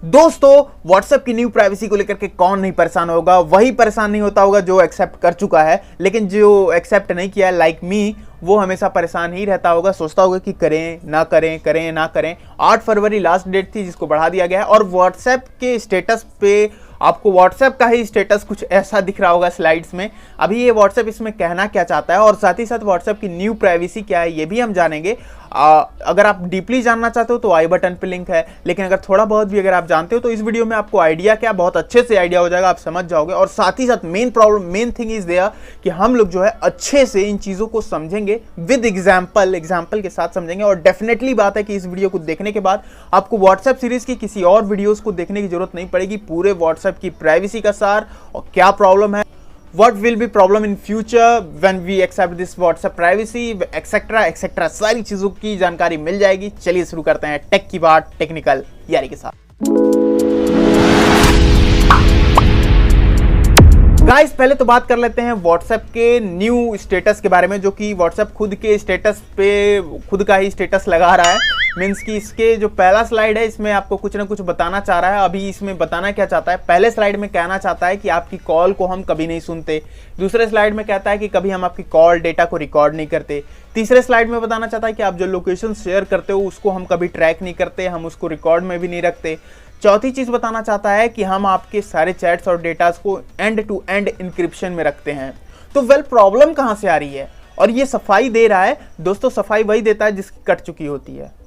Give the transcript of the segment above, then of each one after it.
दोस्तों व्हाट्सएप की new privacy को लेकर के कौन नहीं परेशान होगा। वही परेशान नहीं होता होगा जो एक्सेप्ट कर चुका है, लेकिन जो एक्सेप्ट नहीं किया है लाइक मी, वो हमेशा परेशान ही रहता होगा, सोचता होगा कि करें ना करें, करें ना करें। 8 फरवरी लास्ट डेट थी जिसको बढ़ा दिया गया है और व्हाट्सएप के स्टेटस पे आपको व्हाट्सएप का ही स्टेटस कुछ ऐसा दिख रहा होगा स्लाइड्स में। अभी ये व्हाट्सएप इसमें कहना क्या चाहता है और साथ ही साथ व्हाट्सएप की न्यू प्राइवेसी क्या है ये भी हम जानेंगे। अगर आप डीपली जानना चाहते हो तो आई बटन पे लिंक है, लेकिन अगर थोड़ा बहुत भी अगर आप जानते हो तो इस वीडियो में आपको आइडिया क्या बहुत अच्छे से आइडिया हो जाएगा, आप समझ जाओगे। और साथ ही साथ मेन थिंग इज देयर कि हम लोग जो है अच्छे से इन चीज़ों को समझेंगे विद एग्जाम्पल के साथ समझेंगे। और डेफिनेटली बात है कि इस वीडियो को देखने के बाद आपको व्हाट्सएप सीरीज की किसी और वीडियोज़ को देखने की जरूरत नहीं पड़ेगी। पूरे व्हाट्सएप की प्राइवेसी का सार और क्या प्रॉब्लम है, what will be problem in future when we accept this WhatsApp privacy etcetera सारी चीजों की जानकारी मिल जाएगी। चलिए शुरू करते हैं टेक की बात टेक्निकल यारी के साथ। गाइस पहले तो बात कर लेते हैं व्हाट्सएप के न्यू स्टेटस के बारे में, जो कि व्हाट्सएप खुद के स्टेटस पे खुद का ही स्टेटस लगा रहा है। मीन्स कि इसके जो पहला स्लाइड है इसमें आपको कुछ ना कुछ बताना चाह रहा है। अभी इसमें बताना क्या चाहता है, पहले स्लाइड में कहना चाहता है कि आपकी कॉल को हम कभी नहीं सुनते। दूसरे स्लाइड में कहता है कि कभी हम आपकी कॉल डेटा को रिकॉर्ड नहीं करते। तीसरे स्लाइड में बताना चाहता है कि आप जो लोकेशन शेयर करते हो उसको हम कभी ट्रैक नहीं करते, हम उसको रिकॉर्ड में भी नहीं रखते। चौथी चीज बताना चाहता है कि हम आपके सारे चैट्स और डेटास को एंड टू एंड इंक्रिप्शन में रखते हैं। तो प्रॉब्लम कहां से आ रही है? और ये सफाई दे रहा है दोस्तों, सफाई वही देता है जिसकी कट चुकी होती है।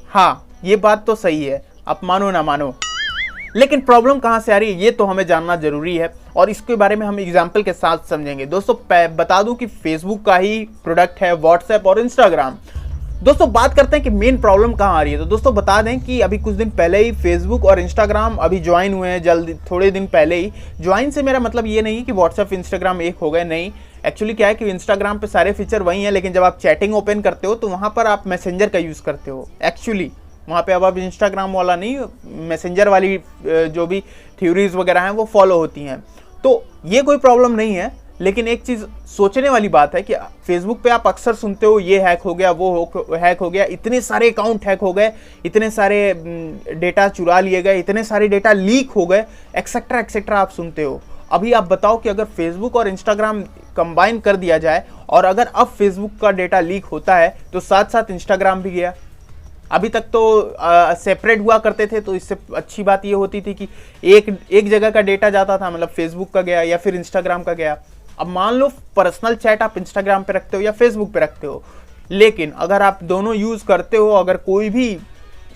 हाँ, ये बात तो सही है, आप मानो ना मानो, लेकिन प्रॉब्लम कहां से आ रही है ये तो हमें जानना जरूरी है और इसके बारे में हम एग्जाम्पल के साथ समझेंगे। दोस्तों बता दूं कि फेसबुक का ही प्रोडक्ट है व्हाट्सएप और इंस्टाग्राम। दोस्तों बात करते हैं कि मेन प्रॉब्लम कहां आ रही है। तो दोस्तों बता दें कि अभी कुछ दिन पहले ही फेसबुक और इंस्टाग्राम अभी ज्वाइन हुए हैं, जल्दी थोड़े दिन पहले ही। ज्वाइन से मेरा मतलब ये नहीं कि व्हाट्सएप इंस्टाग्राम एक हो गए, नहीं। एक्चुअली क्या है कि इंस्टाग्राम पे सारे फीचर वही हैं, लेकिन जब आप चैटिंग ओपन करते हो तो वहां पर आप मैसेंजर का यूज़ करते हो। एक्चुअली वहाँ पे अब आप इंस्टाग्राम वाला नहीं, मैसेंजर वाली जो भी थ्योरीज वगैरह हैं वो फॉलो होती हैं। तो ये कोई प्रॉब्लम नहीं है, लेकिन एक चीज़ सोचने वाली बात है कि फेसबुक पे आप अक्सर सुनते हो ये हैक हो गया, वो हैक हो गया, इतने सारे अकाउंट हैक हो गए, इतने सारे डेटा चुरा लिए गए, इतने सारे डेटा लीक हो गए, एक्सेट्रा आप सुनते हो। अभी आप बताओ कि अगर फेसबुक और इंस्टाग्राम कंबाइन कर दिया जाए और अगर अब फेसबुक का डेटा लीक होता है तो साथ साथ इंस्टाग्राम भी गया। अभी तक तो सेपरेट हुआ करते थे, तो इससे अच्छी बात ये होती थी कि एक जगह का डेटा जाता था, मतलब फेसबुक का गया या फिर इंस्टाग्राम का गया। अब मान लो पर्सनल चैट आप इंस्टाग्राम पे रखते हो या फेसबुक पे रखते हो, लेकिन अगर आप दोनों यूज़ करते हो, अगर कोई भी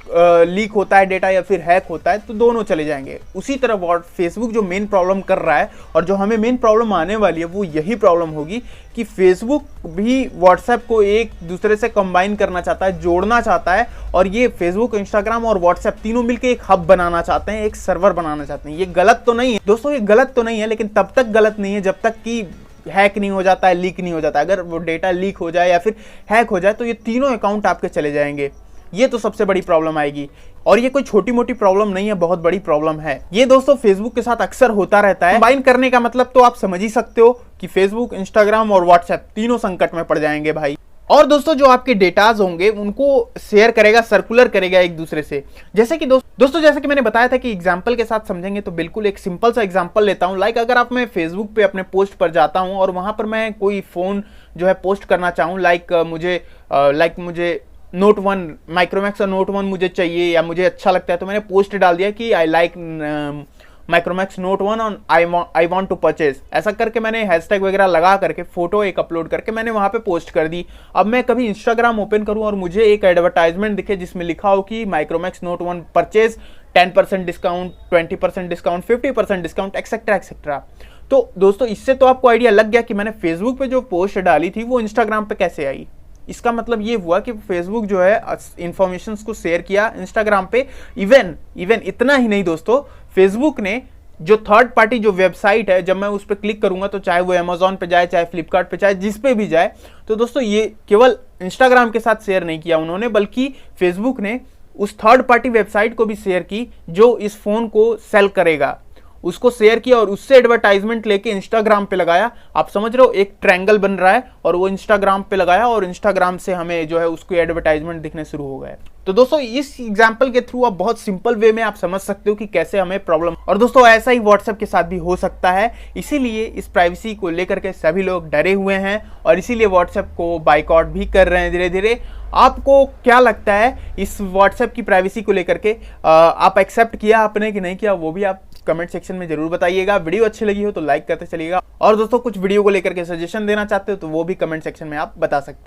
लीक होता है डेटा या फिर हैक होता है तो दोनों चले जाएंगे। उसी तरह फेसबुक जो मेन प्रॉब्लम कर रहा है और जो हमें मेन प्रॉब्लम आने वाली है वो यही प्रॉब्लम होगी कि फेसबुक भी व्हाट्सएप को एक दूसरे से कंबाइन करना चाहता है, जोड़ना चाहता है। और ये फेसबुक, इंस्टाग्राम और व्हाट्सएप तीनों मिलकर एक हब बनाना चाहते हैं, एक सर्वर बनाना चाहते हैं। ये गलत तो नहीं है दोस्तों, ये गलत तो नहीं है, लेकिन तब तक गलत नहीं है जब तक कि हैक नहीं हो जाता है, लीक नहीं हो जाता। अगर वो डेटा लीक हो जाए या फिर हैक हो जाए तो ये तीनों अकाउंट आपके चले जाएंगे। ये तो सबसे बड़ी प्रॉब्लम आएगी और ये कोई छोटी मोटी प्रॉब्लम नहीं है, बहुत बड़ी प्रॉब्लम है। ये दोस्तों फेसबुक के साथ अक्सर होता रहता है। कंबाइन करने का मतलब तो आप समझ ही सकते हो कि फेसबुक, इंस्टाग्राम और व्हाट्सएप तीनों संकट में पड़ जाएंगे भाई। और दोस्तों जो आपके डेटाज होंगे उनको शेयर करेगा, सर्कुलर करेगा एक दूसरे से। जैसे कि दोस्तों जैसे कि मैंने बताया था कि एग्जाम्पल के साथ समझेंगे, तो बिल्कुल एक सिंपल सा एग्जाम्पल लेता हूँ। लाइक अगर मैं फेसबुक पे अपने पोस्ट पर जाता हूँ और वहां पर मैं कोई फोन जो है पोस्ट करना चाहूँ, लाइक मुझे नोट 1 माइक्रोमैक्स का नोट 1 मुझे चाहिए या मुझे अच्छा लगता है, तो मैंने पोस्ट डाल दिया कि आई लाइक माइक्रोमैक्स नोट 1 और आई वांट टू परचेज। ऐसा करके मैंने हैशटैग वगैरह लगा करके फोटो एक अपलोड करके मैंने वहां पे पोस्ट कर दी। अब मैं कभी इंस्टाग्राम ओपन करूं और मुझे एक एडवर्टाइजमेंट दिखे जिसमें लिखा हो कि Micromax note 1 purchase 10% discount, 20% discount, 50% discount, etcetera. तो दोस्तों इससे तो आपको आइडिया लग गया कि मैंने फेसबुक पे जो पोस्ट डाली थी वो इंस्टाग्राम पे कैसे आई। इसका मतलब ये हुआ कि फेसबुक जो है इंफॉर्मेशन को शेयर किया इंस्टाग्राम पे। इवन इतना ही नहीं दोस्तों, फेसबुक ने जो थर्ड पार्टी जो वेबसाइट है, जब मैं उस पर क्लिक करूंगा तो चाहे वो अमेजॉन पे जाए, चाहे फ्लिपकार्ट पे, चाहे जिस पे भी जाए, तो दोस्तों ये केवल इंस्टाग्राम के साथ शेयर नहीं किया उन्होंने, बल्कि फेसबुक ने उस थर्ड पार्टी वेबसाइट को भी शेयर की जो इस फोन को सेल करेगा। उसको शेयर किया और उससे एडवर्टाइजमेंट लेके इंस्टाग्राम पे लगाया। आप समझ रहे हो, एक ट्रायंगल बन रहा है और वो इंस्टाग्राम पे लगाया और इंस्टाग्राम से हमें जो है उसको एडवर्टाइजमेंट दिखने शुरू हो गए। तो दोस्तों इस एग्जाम्पल के थ्रू आप बहुत सिंपल वे में आप समझ सकते हो कि कैसे हमें प्रॉब्लम, और दोस्तों ऐसा ही व्हाट्सएप के साथ भी हो सकता है। इसीलिए इस प्राइवेसी को लेकर के सभी लोग डरे हुए हैं और इसीलिए व्हाट्सएप को बाइकआउट भी कर रहे हैं धीरे धीरे। आपको क्या लगता है इस व्हाट्सएप की प्राइवेसी को लेकर के? आप एक्सेप्ट किया आपने कि नहीं किया, वो भी आप कमेंट सेक्शन में जरूर बताइएगा। वीडियो अच्छी लगी हो तो लाइक करते चलिएगा, और दोस्तों कुछ वीडियो को लेकर के सजेशन देना चाहते हो तो वो भी कमेंट सेक्शन में आप बता सकते हैं।